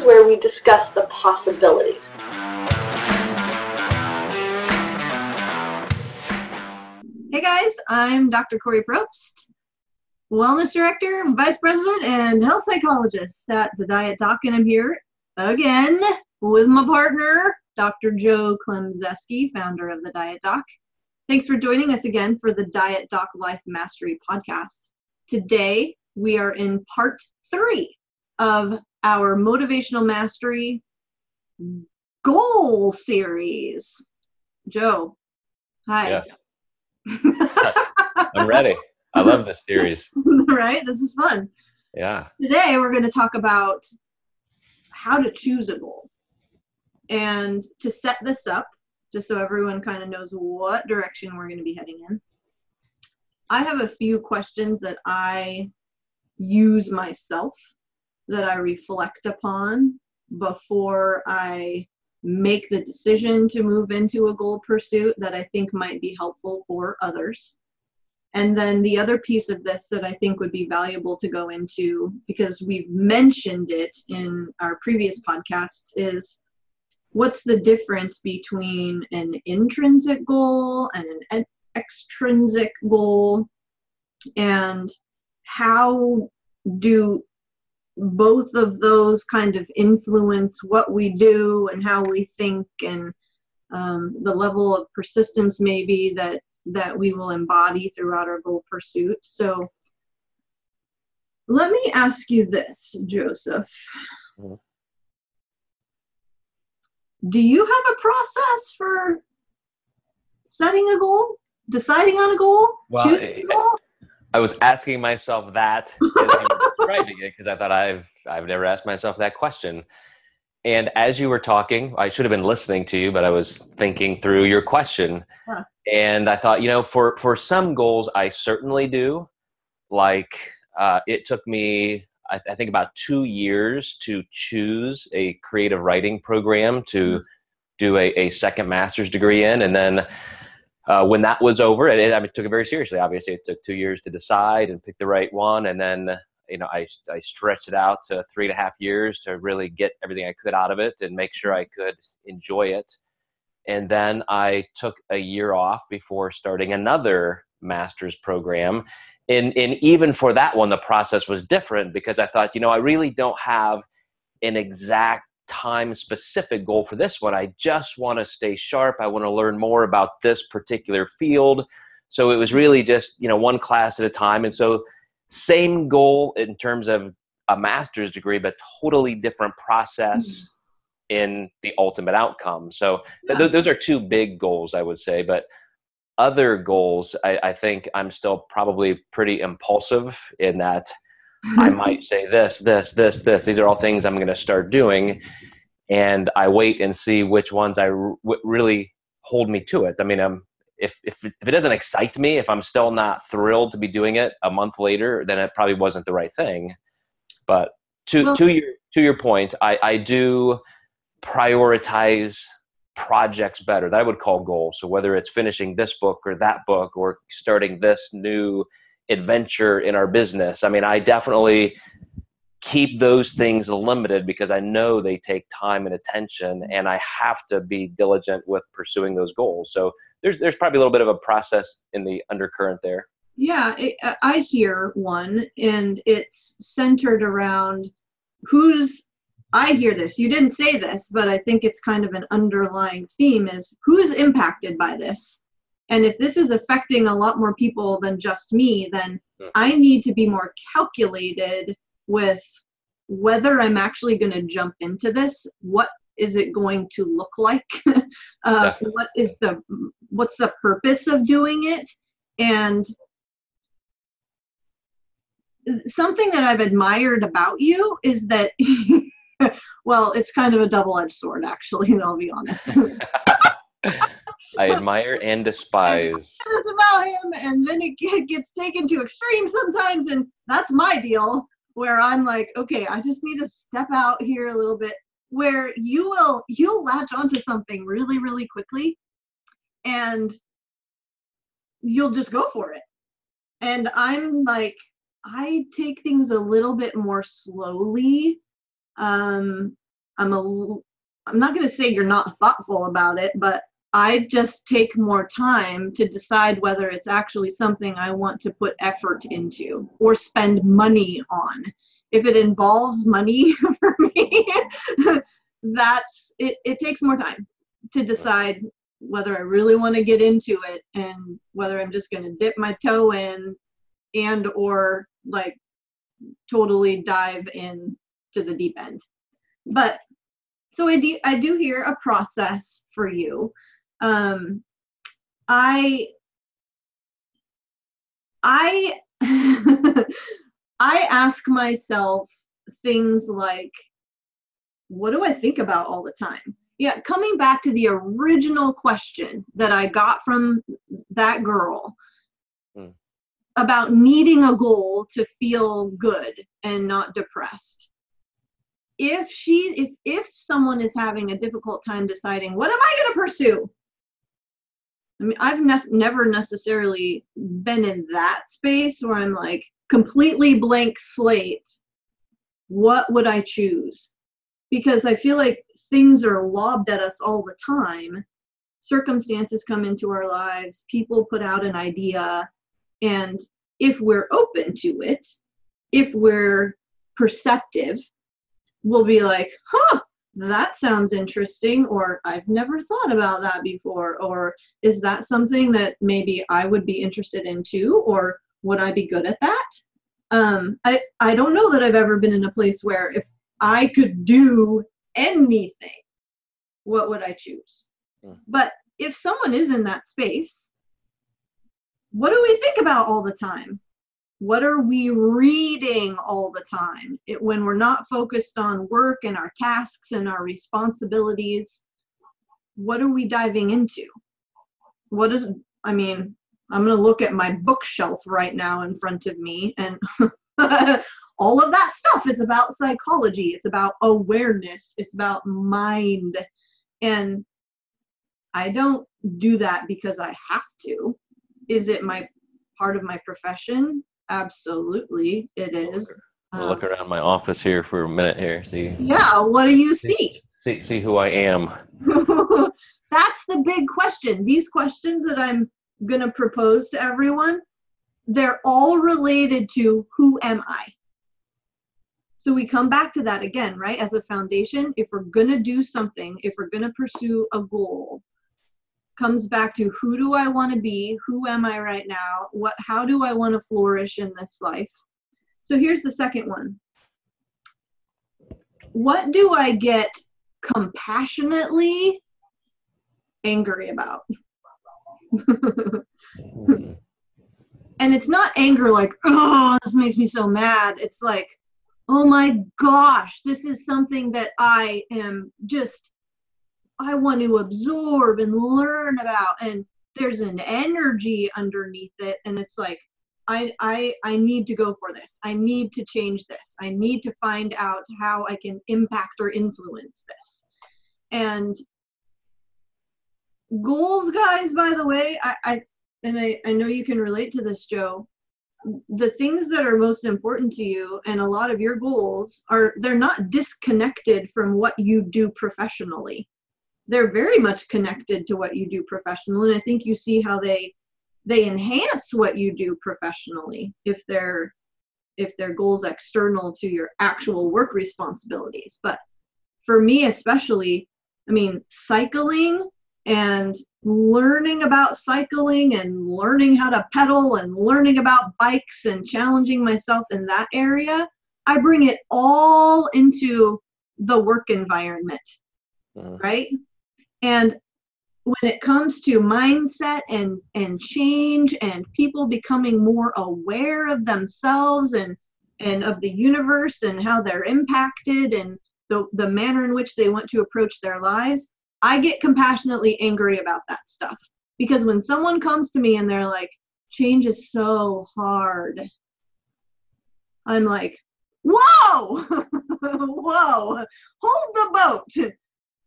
is where we discuss the possibilities. Hey guys, I'm Dr. Kori Propst, Wellness Director, Vice President, and Health Psychologist at the Diet Doc, and I'm here again with my partner, Dr. Joe Klemczewski, founder of the Diet Doc. Thanks for joining us again for the Diet Doc Life Mastery podcast. Today, we are in part 3 of our Motivational Mastery Goal Series. Joe, hi. Yes. I'm ready. I love this series. Right? This is fun. Yeah. Today, we're going to talk about how to choose a goal. And to set this up, just so everyone kind of knows what direction we're going to be heading in, I have a few questions that I use myself, that I reflect upon before I make the decision to move into a goal pursuit that I think might be helpful for others. And then the other piece of this that I think would be valuable to go into, because we've mentioned it in our previous podcasts, is what's the difference between an intrinsic goal and an extrinsic goal, and how do both of those kind of influence what we do and how we think, and the level of persistence maybe that we will embody throughout our goal pursuit. So let me ask you this, Joseph. Mm-hmm. Do you have a process for setting a goal, deciding on a goal, choosing a goal? I was asking myself that as you were describing it, because I thought I've never asked myself that question. And as you were talking, I should have been listening to you, but I was thinking through your question. Huh. And I thought, for some goals, I certainly do. Like it took me, I think, about 2 years to choose a creative writing program to do a second master's degree in. And then when that was over, I took it very seriously. Obviously, it took 2 years to decide and pick the right one. And then, I stretched it out to 3.5 years to really get everything I could out of it and make sure I could enjoy it. And then I took a year off before starting another master's program. And even for that one, the process was different, because I thought, I really don't have an exact time-specific goal for this one. I just want to stay sharp. I want to learn more about this particular field. So it was really just, one class at a time. And so same goal in terms of a master's degree, but totally different process in the ultimate outcome. So those are two big goals, I would say. But other goals, I think I'm still probably pretty impulsive in that I might say this. These are all things I'm going to start doing. And I wait and see which ones really hold me to it. I mean, if it doesn't excite me, if I'm still not thrilled to be doing it a month later, then it probably wasn't the right thing. But to your point, I do prioritize projects better that I would call goals. So whether it's finishing this book or that book or starting this new adventure in our business, I definitely keep those things limited, because I know they take time and attention, and I have to be diligent with pursuing those goals. So there's probably a little bit of a process in the undercurrent there. Yeah, I hear one, and it's centered around I hear this. You didn't say this, but I think it's kind of an underlying theme, is who's impacted by this. And if this is affecting a lot more people than just me, then I need to be more calculated with whether I'm actually going to jump into this. What is it going to look like? What's the purpose of doing it? And something that I've admired about you is that, well, it's kind of a double-edged sword, actually, I'll be honest. I admire and despise. It's about him, and then it gets taken to extremes sometimes, and that's my deal, where I'm like, okay, I just need to step out here a little bit, where you'll latch onto something really, really quickly, and you'll just go for it. And I'm like, I take things a little bit more slowly, I'm not going to say you're not thoughtful about it, but I just take more time to decide whether it's actually something I want to put effort into or spend money on. If it involves money for me, it takes more time to decide whether I really want to get into it and whether I'm just going to dip my toe in and or like totally dive in to the deep end. But so I do hear a process for you. I I ask myself things like, what do I think about all the time? Yeah, coming back to the original question that I got from that girl about needing a goal to feel good and not depressed. If someone is having a difficult time deciding, what am I going to pursue? I mean, I've never necessarily been in that space where I'm like completely blank slate. What would I choose? Because I feel like things are lobbed at us all the time. Circumstances come into our lives. People put out an idea. And if we're open to it, if we're perceptive, we'll be like, that sounds interesting, or I've never thought about that before, or is that something that maybe I would be interested in too, or would I be good at that? I don't know that I've ever been in a place where if I could do anything, what would I choose? But if someone is in that space, what do we think about all the time? What are we reading all the time? When we're not focused on work and our tasks and our responsibilities, what are we diving into? I'm going to look at my bookshelf right now in front of me, and all of that stuff is about psychology. It's about awareness. It's about mind. And I don't do that because I have to. Is it my part of my profession? Absolutely, it is. I'll look around my office here for a minute here. See. Yeah, what do you see? See who I am. That's the big question. These questions that I'm going to propose to everyone, they're all related to who am I? So we come back to that again, right? As a foundation, if we're going to do something, if we're going to pursue a goal, comes back to who do I want to be? Who am I right now? How do I want to flourish in this life? So here's the second one. What do I get compassionately angry about? And it's not anger like, oh, this makes me so mad. It's like, oh my gosh, this is something that I want to absorb and learn about, and there's an energy underneath it, and it's like I need to go for this. I need to change this. I need to find out how I can impact or influence this. And goals, guys, by the way, I know you can relate to this, Joe. The things that are most important to you and a lot of your goals they're not disconnected from what you do professionally. They're very much connected to what you do professionally. And I think you see how they enhance what you do professionally if they're goals external to your actual work responsibilities. But for me especially, cycling and learning about cycling and learning how to pedal and learning about bikes and challenging myself in that area, I bring it all into the work environment, right? And when it comes to mindset and change and people becoming more aware of themselves and of the universe and how they're impacted and the manner in which they want to approach their lives, I get compassionately angry about that stuff. Because when someone comes to me and they're like, change is so hard, I'm like, whoa, whoa, hold the boat.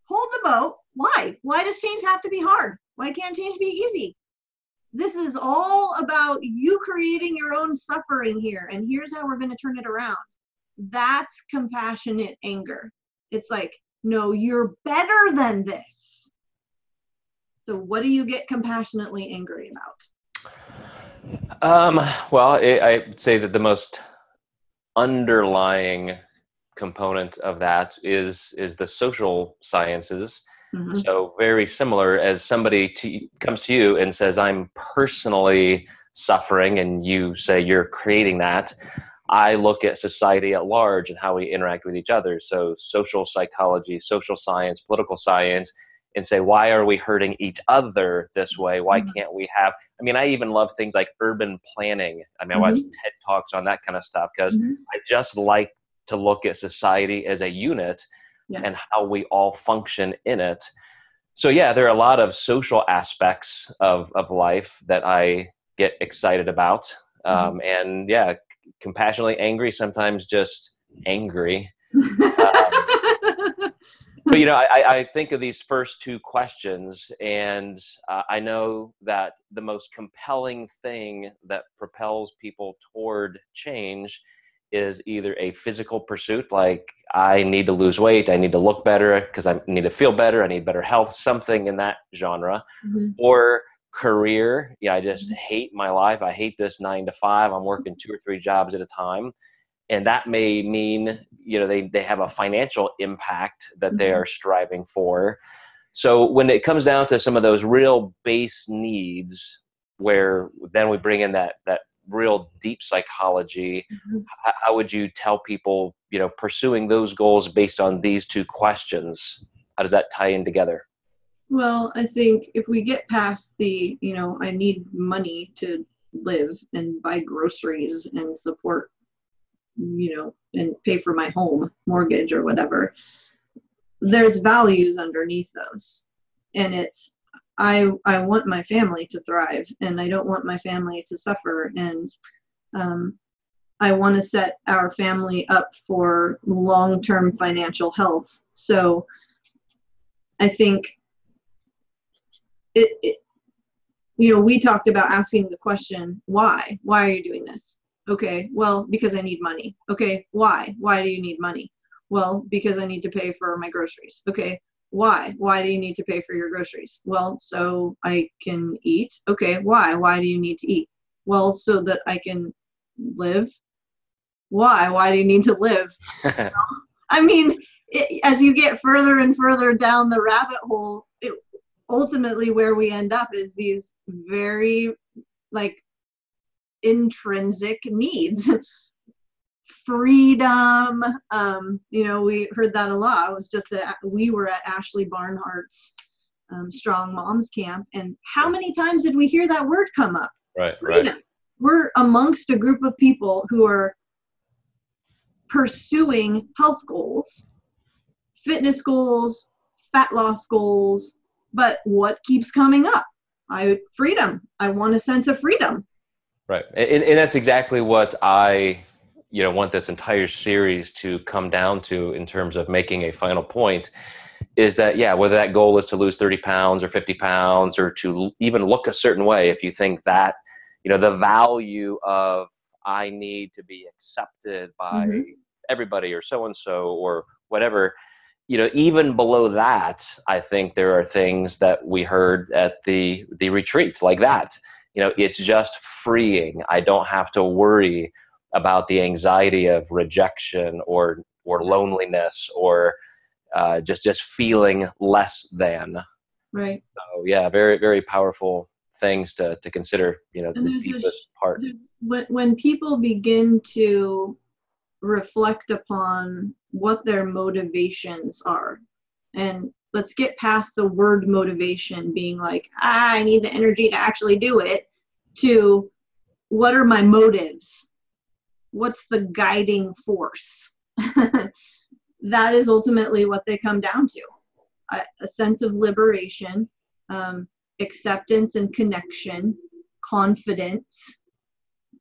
Hold the boat. Why? Why does change have to be hard? Why can't change be easy? This is all about you creating your own suffering here, and here's how we're going to turn it around. That's compassionate anger. It's like, No, you're better than this. So what do you get compassionately angry about? Well, I would say that the most underlying component of that is the social sciences. Mm-hmm. So very similar, as somebody comes to you and says, I'm personally suffering, and you say you're creating that. I look at society at large and how we interact with each other. So social psychology, social science, political science, and say, why are we hurting each other this way? Why can't we have, I mean, I even love things like urban planning. I mean, I watch TED Talks on that kind of stuff because I just like to look at society as a unit and how we all function in it. So yeah, there are a lot of social aspects of life that I get excited about. And yeah, compassionately angry, sometimes just angry. But, you know, I think of these first two questions, and I know that the most compelling thing that propels people toward change is either a physical pursuit, like I need to lose weight, I need to look better because I need to feel better, I need better health, something in that genre, or career. Yeah, I just hate my life. I hate this 9 to 5. I'm working 2 or 3 jobs at a time. And that may mean, you know, they have a financial impact that they are striving for. So when it comes down to some of those real base needs, where then we bring in that real deep psychology, how would you tell people, you know, pursuing those goals based on these two questions, how does that tie in together? Well, I think if we get past the, you know, I need money to live and buy groceries and support, you know, and pay for my home mortgage or whatever, there's values underneath those. And it's, I want my family to thrive, and I don't want my family to suffer. And I want to set our family up for long-term financial health. So I think it you know, we talked about asking the question, why are you doing this? Okay, well, because I need money. Okay, why do you need money? Well, because I need to pay for my groceries. Okay, why do you need to pay for your groceries? Well, so I can eat. Okay, why do you need to eat? Well, so that I can live. Why do you need to live? I mean, as you get further and further down the rabbit hole, ultimately where we end up is these very like intrinsic needs. Freedom, you know, we heard that a lot. We were at Ashley Barnhart's Strong Moms Camp, and how many times did we hear that word come up? Right, freedom. right. We're amongst a group of people who are pursuing health goals, fitness goals, fat loss goals, but what keeps coming up? Freedom. I want a sense of freedom. Right. And that's exactly what I, you know, want this entire series to come down to in terms of making a final point, is that, yeah, whether that goal is to lose 30 pounds or 50 pounds or to even look a certain way, if you think that, you know, the value of I need to be accepted by everybody or so-and-so or whatever, you know, even below that, I think there are things that we heard at the retreat like that. You know, it's just freeing. I don't have to worry about the anxiety of rejection or loneliness or just feeling less than. Right. So yeah, very, very powerful things to consider, you know, the deepest part. When people begin to reflect upon what their motivations are, and let's get past the word motivation being like, I need the energy to actually do it, to what are my motives? What's the guiding force? That is ultimately what they come down to. A sense of liberation, acceptance and connection, confidence.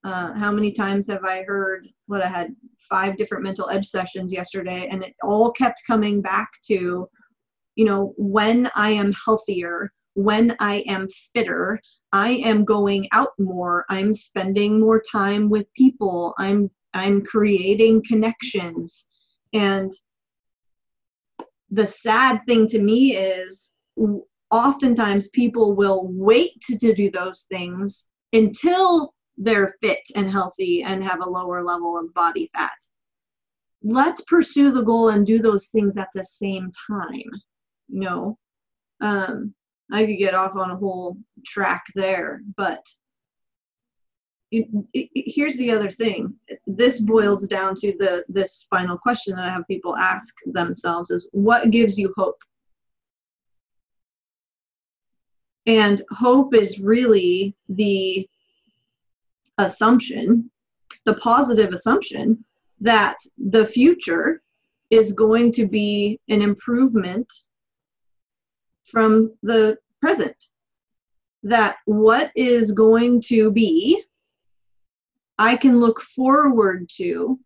How many times have I heard I had 5 different mental edge sessions yesterday, and it all kept coming back to, you know, when I am healthier, when I am fitter, I am going out more, I'm spending more time with people, I'm creating connections. And the sad thing to me is oftentimes people will wait to do those things until they're fit and healthy and have a lower level of body fat. Let's pursue the goal and do those things at the same time. I could get off on a whole track there, but here's the other thing. This boils down to this final question that I have people ask themselves is, what gives you hope? And hope is really the assumption, the positive assumption that the future is going to be an improvement from the present. That what is going to be, I can look forward to.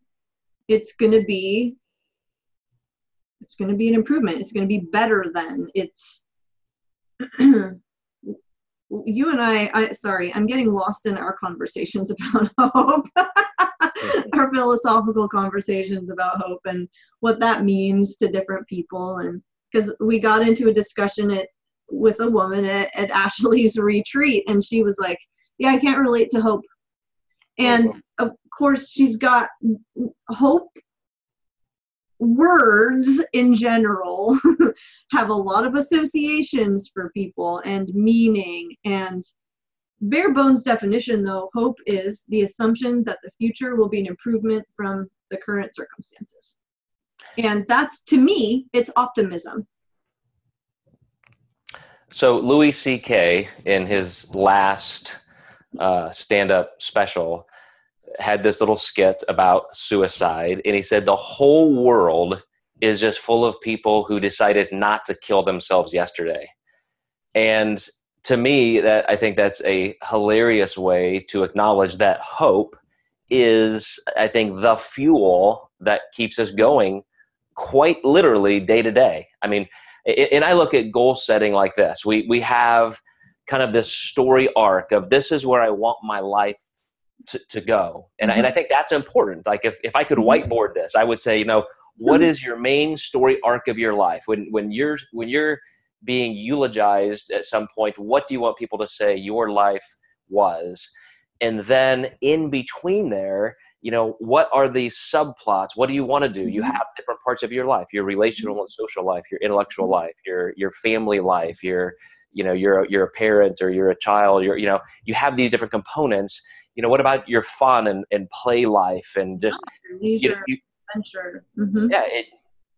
It's going to be an improvement. It's going to be better than. It's you and I'm getting lost in our conversations about hope. Our philosophical conversations about hope and what that means to different people. And because we got into a discussion with a woman at Ashley's retreat, and she was like, yeah, I can't relate to hope. And of course, she's got hope. Words in general have a lot of associations for people and meaning, and bare bones definition though, hope is the assumption that the future will be an improvement from the current circumstances. And that's, to me, it's optimism. So Louis C.K. in his last stand-up special had this little skit about suicide, and he said the whole world is just full of people who decided not to kill themselves yesterday. And to me, I think that's a hilarious way to acknowledge that hope is, I think, the fuel that keeps us going quite literally day to day. I mean, and I look at goal setting like this. We have kind of this story arc of this is where I want my life to go. And I think that's important. Like if I could whiteboard this, I would say, what is your main story arc of your life? When you're being eulogized at some point, what do you want people to say your life was? And then in between there, what are the subplots? What do you want to do? You have different parts of your life, your relational and social life, your intellectual life, your family life, you're a parent or you're a child, you have these different components. What about your fun and play life and just leisure, adventure?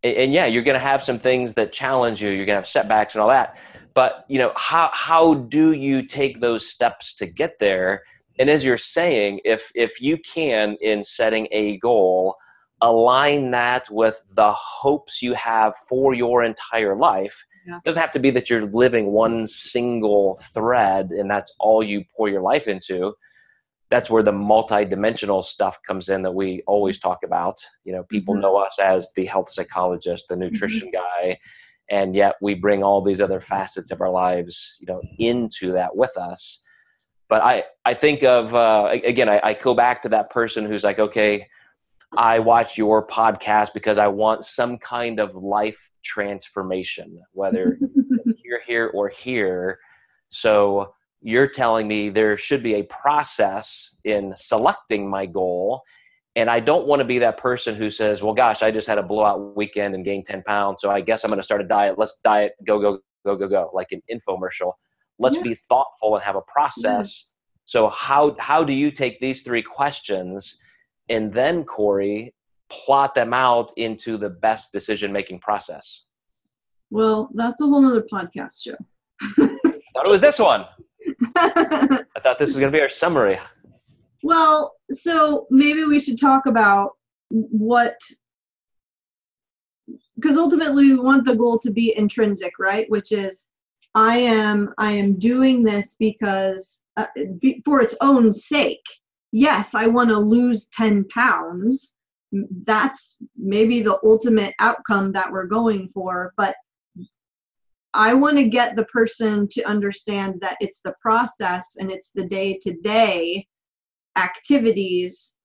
Yeah, you're going to have some things that challenge you. You're going to have setbacks and all that. But how do you take those steps to get there? And as you're saying, if you can, in setting a goal, align that with the hopes you have for your entire life. Yeah. It doesn't have to be that you're living one single thread and that's all you pour your life into. That's where the multi-dimensional stuff comes in that we always talk about. People know us as the health psychologist, the nutrition guy, and yet we bring all these other facets of our lives, into that with us. But I think of, again, I go back to that person who's like, okay, I watch your podcast because I want some kind of life transformation, whether here or here. So you're telling me there should be a process in selecting my goal. And I don't want to be that person who says, well, gosh, I just had a blowout weekend and gained 10 pounds. So I guess I'm going to start a diet. Let's diet, go, like an infomercial. Let's be thoughtful and have a process. So how do you take these three questions and then, Kori, plot them out into the best decision-making process? Well, that's a whole other podcast, Joe. Thought it was this one. I thought this was going to be our summary. Well, so maybe we should talk about because ultimately we want the goal to be intrinsic, right? Which is, I am doing this because for its own sake. Yes, I want to lose 10 pounds. That's maybe the ultimate outcome that we're going for, but I want to get the person to understand that it's the process and it's the day-to-day activities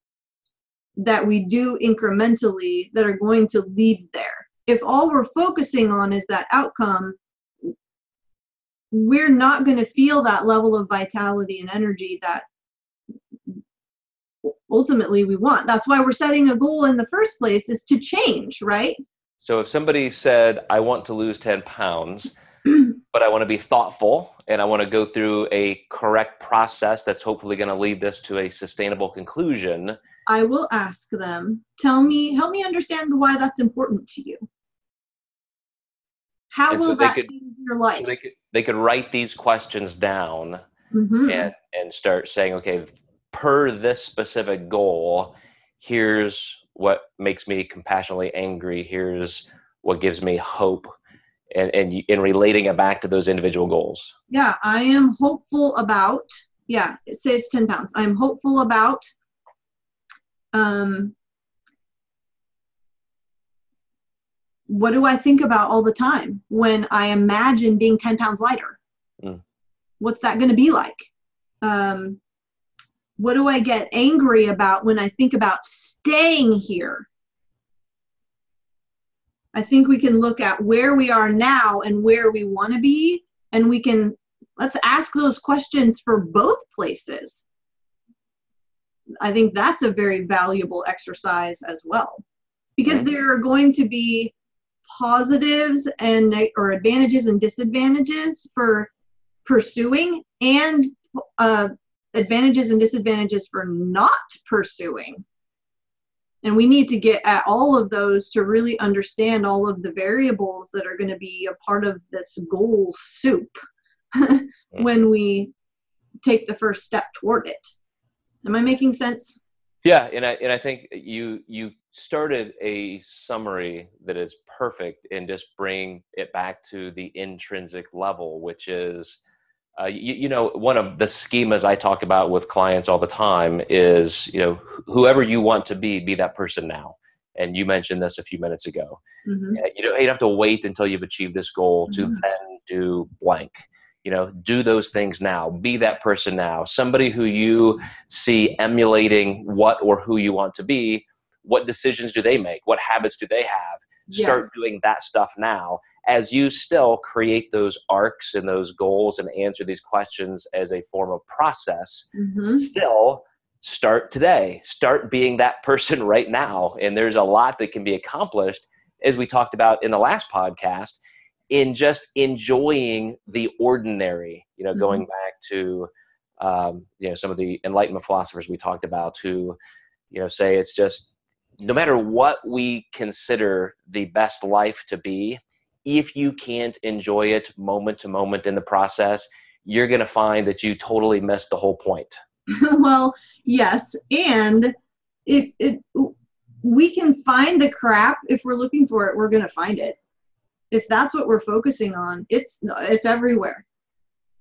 that we do incrementally that are going to lead there. if all we're focusing on is that outcome, we're not going to feel that level of vitality and energy that ultimately we want. That's why we're setting a goal in the first place, is to change, right? So if somebody said, I want to lose 10 pounds, but I want to be thoughtful and I want to go through a correct process that's hopefully going to lead this to a sustainable conclusion, I will ask them, help me understand why that's important to you. How and will so that change your life? So they could write these questions down and start saying, okay, per this specific goal, here's what makes me compassionately angry. Here's what gives me hope, and in relating it back to those individual goals. Yeah, I am hopeful about, say it's 10 pounds. I'm hopeful about what do I think about all the time when I imagine being 10 pounds lighter? What's that going to be like? What do I get angry about when I think about staying here? I think we can look at where we are now and where we want to be, and let's ask those questions for both places. I think that's a very valuable exercise as well, because there are going to be positives or advantages and disadvantages for pursuing, and advantages and disadvantages for not pursuing. And we need to get at all of those to really understand all of the variables that are going to be a part of this goal soup when we take the first step toward it. Am I making sense? Yeah, and I think you started a summary that is perfect in just bringing it back to the intrinsic level, which is, one of the schemas I talk about with clients all the time is, whoever you want to be that person now. And you mentioned this a few minutes ago. You don't have to wait until you've achieved this goal to then do blank. Do those things now. Be that person now. Somebody who you see emulating what or who you want to be. What decisions do they make? What habits do they have? Start doing that stuff now, as you still create those arcs and those goals and answer these questions as a form of process. Still start today. Start being that person right now. And there's a lot that can be accomplished, as we talked about in the last podcast, in just enjoying the ordinary, going back to, some of the Enlightenment philosophers we talked about who, say it's just, no matter what we consider the best life to be, if you can't enjoy it moment to moment in the process, you're going to find that you totally missed the whole point. Well, yes. And we can find the crap. If we're looking for it, we're going to find it. If that's what we're focusing on, it's everywhere.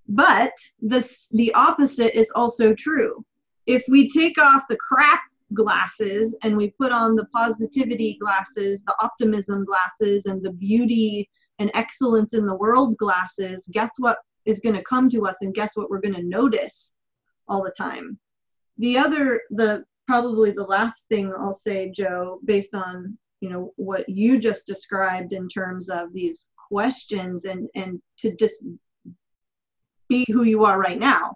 But the opposite is also true. If we take off the crap glasses and we put on the positivity glasses, the optimism glasses, and the beauty and excellence in the world glasses, guess what is going to come to us, and guess what we're going to notice all the time? Probably the last thing I'll say, Joe, based on what you just described in terms of these questions and to just be who you are right now.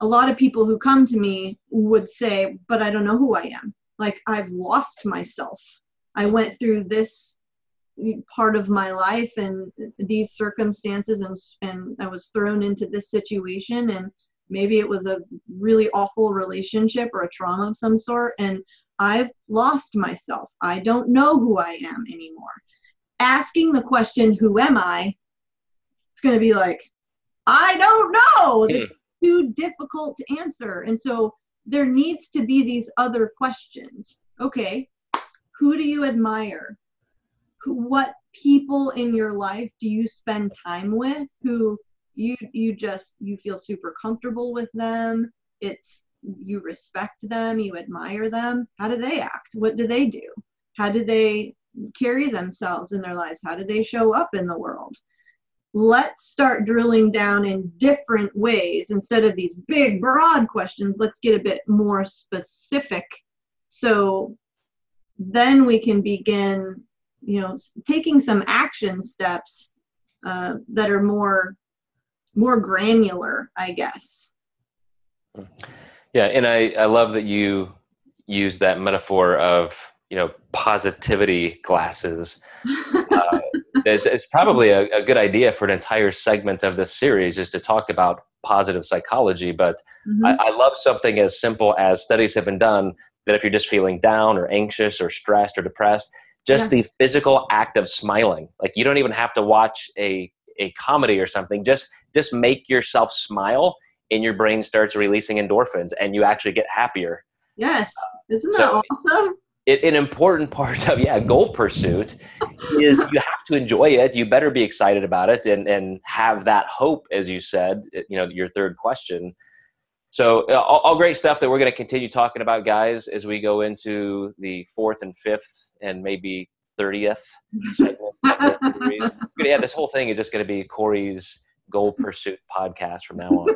A lot of people who come to me would say, but I don't know who I am. Like, I've lost myself. I went through this part of my life and these circumstances, and I was thrown into this situation, and maybe it was a really awful relationship or a trauma of some sort, and I've lost myself. I don't know who I am anymore. Asking the question, who am I? It's going to be like, I don't know. It's too difficult to answer. And so there needs to be these other questions. Okay, who do you admire? What people in your life do you spend time with who you feel super comfortable with them? You respect them, you admire them. How do they act? What do they do? How do they carry themselves in their lives? How do they show up in the world? Let's start drilling down in different ways. Instead of these big, broad questions, let's get a bit more specific. So then we can begin taking some action steps that are more granular, I guess. Yeah, and I love that you use that metaphor of positivity glasses. It's probably a good idea for an entire segment of this series is to talk about positive psychology. But I love something as simple as studies have been done that if you're just feeling down or anxious or stressed or depressed, just the physical act of smiling, like you don't even have to watch a comedy or something, just make yourself smile and your brain starts releasing endorphins and you actually get happier. Yes. Isn't that awesome? An important part of goal pursuit is you have to enjoy it. You better be excited about it and have that hope, as you said, your third question. So all great stuff that we're going to continue talking about, guys, as we go into the 4th and 5th and maybe 30th segment of this series. This whole thing is just going to be Kori's Goal Pursuit podcast from now on.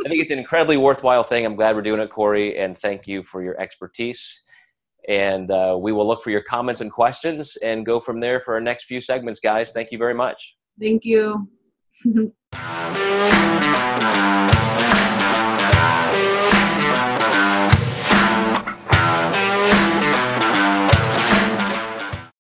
I think it's an incredibly worthwhile thing. I'm glad we're doing it, Kori, and thank you for your expertise. And we will look for your comments and questions and go from there for our next few segments, guys. Thank you very much. Thank you.